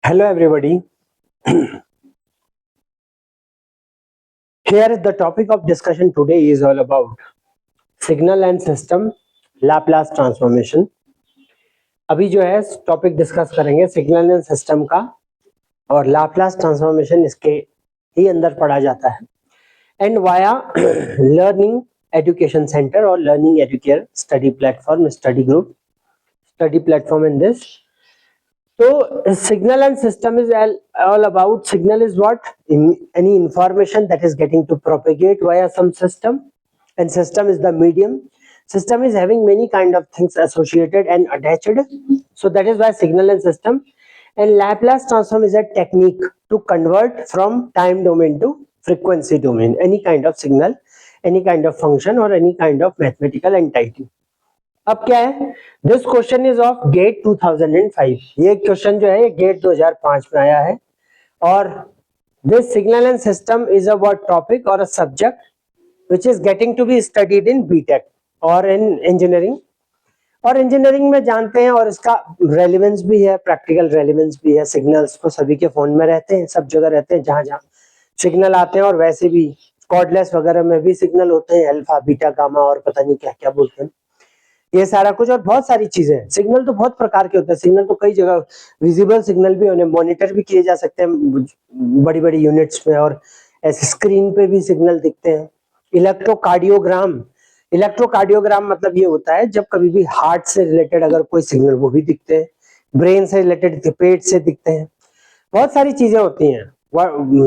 Hello everybody. Here the topic of discussion today is all about signal and system Laplace transformation. अभी जो है topic discuss करेंगे signal and system का और Laplace transformation इसके ही अंदर पढ़ा जाता है and via learning education centre और learning educare study platform in this. So signal and system is all about signal is what any information that is getting to propagate via some system, and system is the medium. System is having many kind of things associated and attached, so that is why signal and system. And Laplace transform is a technique to convert from time domain to frequency domain any kind of signal, any kind of function or any kind of mathematical entity. अब क्या है, this question is of GATE 2005. ये question जो है gate 2005 में आया है और this signal and system is a what topic और a subject which is getting to be studied in BTech और इन इंजीनियरिंग. और इंजीनियरिंग में जानते हैं और इसका रेलेवेंस भी है, प्रैक्टिकल रेलेवेंस भी है. सिग्नल्स तो सभी के फोन में रहते हैं, सब जगह रहते हैं जहां जहां सिग्नल आते हैं, और वैसे भी कॉर्डलेस वगैरह में भी सिग्नल होते हैं, अल्फा बीटा गामा और पता नहीं क्या क्या बोलते हैं, ये सारा कुछ और बहुत सारी चीजें हैं. सिग्नल तो बहुत प्रकार के होते हैं. सिग्नल तो कई जगह विजिबल सिग्नल भी उन्हें मॉनिटर भी किए जा सकते हैं बड़ी बड़ी यूनिट्स में, और ऐसे स्क्रीन पे भी सिग्नल दिखते हैं. इलेक्ट्रोकार्डियोग्राम मतलब ये होता है जब कभी भी हार्ट से रिलेटेड अगर कोई सिग्नल, वो भी दिखते हैं. ब्रेन से रिलेटेड पेट से दिखते हैं. बहुत सारी चीजें होती हैं.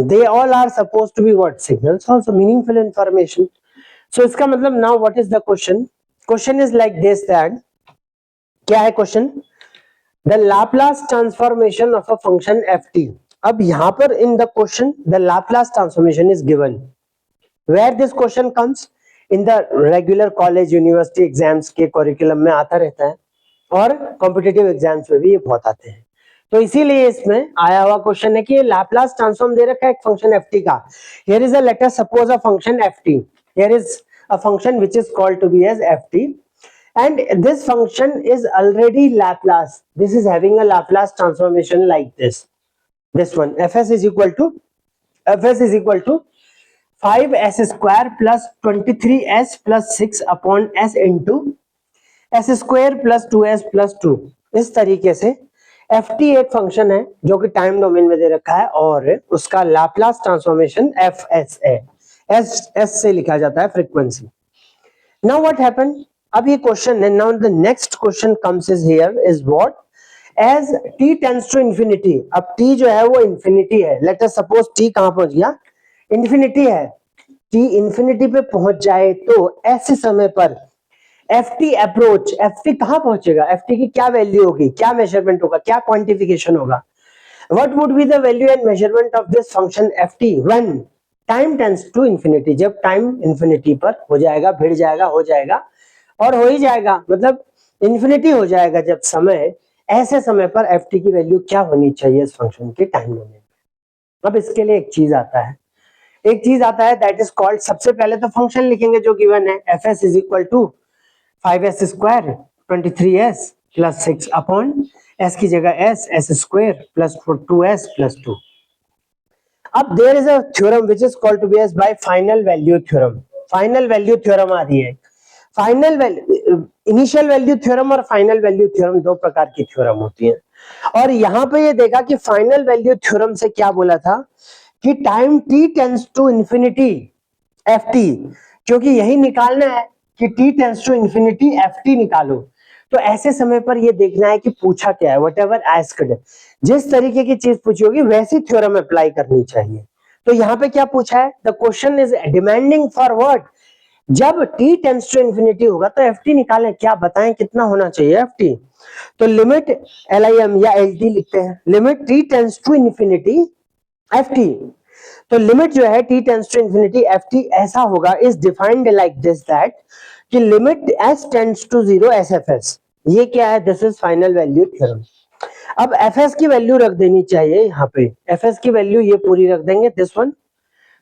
They all are suppose to be what signals also meaningful information. So इसका मतलब now what is the question. Question is like this that क्या है question, the Laplace transformation of a function ft. अब यहाँ पर in the question the Laplace transformation is given. Where this question comes in the regular college university exams के curriculum में आता रहता है और competitive exams में भी ये बहुत आते हैं. तो इसीलिए इसमें आया हुआ क्वेश्चन है कि ये Laplace transform दे रखा है एक फंक्शन ft का. Here is a let us suppose a function ft. Here is a function which is called to be as ft, and this function is already Laplace. This is having a Laplace transformation like this. This one fs is equal to 5s square plus 23s plus 6 upon s into s square plus 2s plus 2. इस तरीके से ft एक function है जो कि time domain में दे रखा है और उसका लाप्लास ट्रांसफॉर्मेशन fs है. s से लिखा जाता है फ्रीक्वेंसी. नाउ व्हाट हैपेंड, अब ये क्वेश्चन है. Now the next question comes is here is what, as t tends to infinity. अब t जो है वो इंफिनिटी है. लेट अस सपोज t कहां पहुंच गया, इंफिनिटी है. t इंफिनिटी पे पहुंच जाए तो ऐसे समय पर ft अप्रोच, ft कहां पहुंचेगा, ft की क्या वैल्यू होगी, क्या मेजरमेंट होगा, क्या क्वांटिफिकेशन होगा. What would be the value and measurement of this function ft when time tends to infinity. जब टाइम इंफिनिटी पर हो जाएगा, भिड़ जाएगा, हो जाएगा और हो ही जाएगा, मतलब इंफिनिटी हो जाएगा जब समय, ऐसे समय पर ft की वैल्यू क्या होनी चाहिए इस फंक्शन के टाइम डोमेन में. अब इसके लिए एक चीज आता है दैट इज कॉल्ड, सबसे पहले तो फंक्शन लिखेंगे जो गिवन है, fs is equal to 5s square 23s plus 6 upon s की जगह s square plus 2s plus 2. अब there is a theorem which is called to be as by final value theorem. Final value theorem आ रही है. Final value, initial value theorem और final value theorem दो प्रकार की थ्योरम होती हैं. और यहाँ पे ये देखा कि फाइनल वैल्यू थ्योरम से क्या बोला था कि time t tends to infinity ft, क्योंकि यही निकालना है कि t tends to infinity ft निकालो. तो ऐसे समय पर ये देखना है कि पूछा क्या है, वट एवर आस्क्ड, जिस तरीके की चीज पूछी होगी वैसी थ्योरम अप्लाई करनी चाहिए. तो यहाँ पे क्या पूछा है, the question is demanding for what, जब t टेंड्स टू इंफिनिटी होगा तो ft निकालें, क्या बताएं कितना होना चाहिए ft. तो लिमिट LIM या LT लिखते हैं, limit t tends to infinity ft. तो लिमिट जो है t tends to infinity ft ऐसा होगा, is defined like this that कि limit s tends to 0 sfs. ये क्या है, this is final value theorem. अब fs की वैल्यू रख देनी चाहिए यहाँ पे, fs की वैल्यू ये पूरी रख देंगे, this one.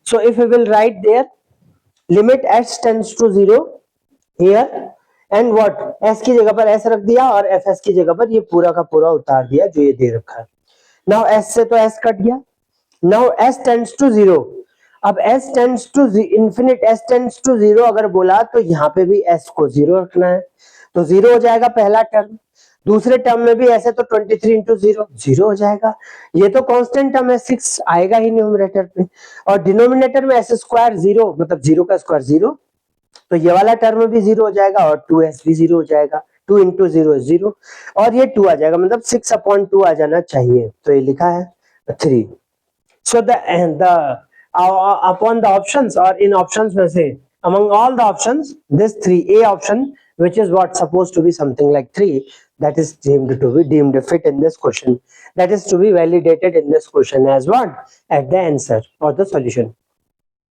So if we will write their limit s tends to 0 here and what, s की जगह पर s रख दिया और fs की जगह पर ये पूरा का पूरा उतार दिया जो ये दे रखा है. नाउ s से तो s कट गया, नाउ s टेंड्स टू 0, अब s tends to infinite, s tends to 0 अगर बोला तो यहाँ पे भी s को 0 रखना है, तो 0 हो जाएगा पहला टर्म, दूसरे टर्म में भी ऐसे तो 23 इंटू 0 0 हो जाएगा, ये तो कांस्टेंट टर्म है 6 आएगा ही न्यूमरेटर पे, और डिनोमिनेटर में s स्क्वायर 0 मतलब 0 का स्क्वायर 0, तो ये वाला टर्म भी 0 हो जाएगा और 2s भी 0 हो जाएगा, 2 इंटू 0 is 0 और ये 2 आ जाएगा, मतलब 6 अपॉन 2 आ जाना चाहिए, तो ये लिखा है 3. So the upon the options or in options में से among all the options this 3A option which is what supposed to be something like 3, that is deemed fit in this question, that is to be validated in this question as what at the answer or the solution.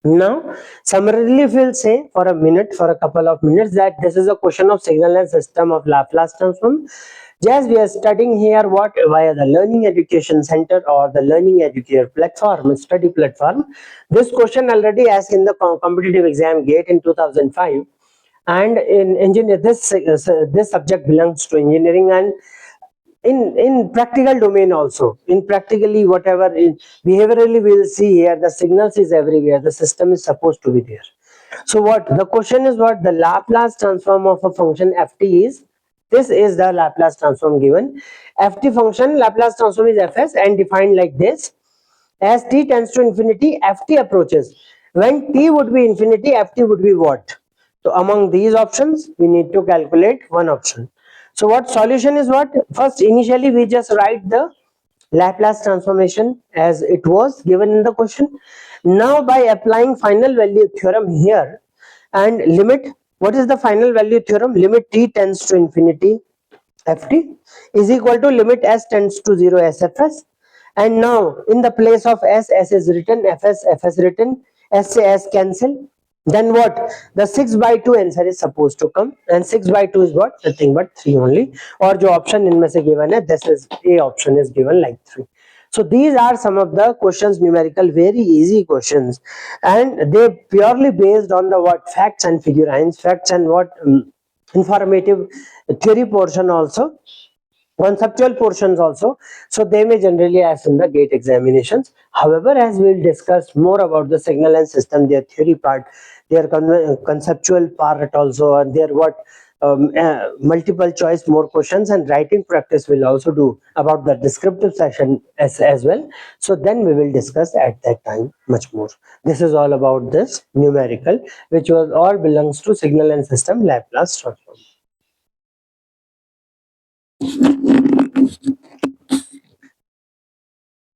Now summarily we'll say for a minute, for a couple of minutes, that this is a question of signal and system of Laplace transform. Yes, we are studying here what via the Learning Education Center or the Learning Educator platform, study platform. This question already asked in the competitive exam GATE in 2005, and in engineer this subject belongs to engineering, and in practical domain also, in practically whatever in behaviorally we will see here, the signals is everywhere, the system is supposed to be there. So what the question is, what the Laplace transform of a function ft is, this is the Laplace transform given. Ft function Laplace transform is fs and defined like this: as t tends to infinity, ft approaches. When t would be infinity, ft would be what? So among these options, we need to calculate one option. So what solution is what? First, initially we just write the Laplace transformation as it was given in the question. Now by applying final value theorem here and limit, what is the final value theorem? Limit t tends to infinity ft is equal to limit s tends to 0 sfs, and now in the place of s is written, fs written, s से s cancel, then what, the 6 by 2 answer is supposed to come, and 6 by 2 is what, nothing but 3 only, और जो option इनमें से given है, this is a option is given like 3. So these are some of the questions, numerical, very easy questions, and they purely based on the what facts and figurines, facts and what informative theory portion also, conceptual portions also. So they may generally ask in the GATE examinations. However, as we will discuss more about the signal and system, their theory part, their conceptual part also, and their what multiple choice more questions and writing practice will also do about the descriptive session as well. So then we will discuss at that time much more. This is all about this numerical, which was all belongs to signal and system Laplace transform.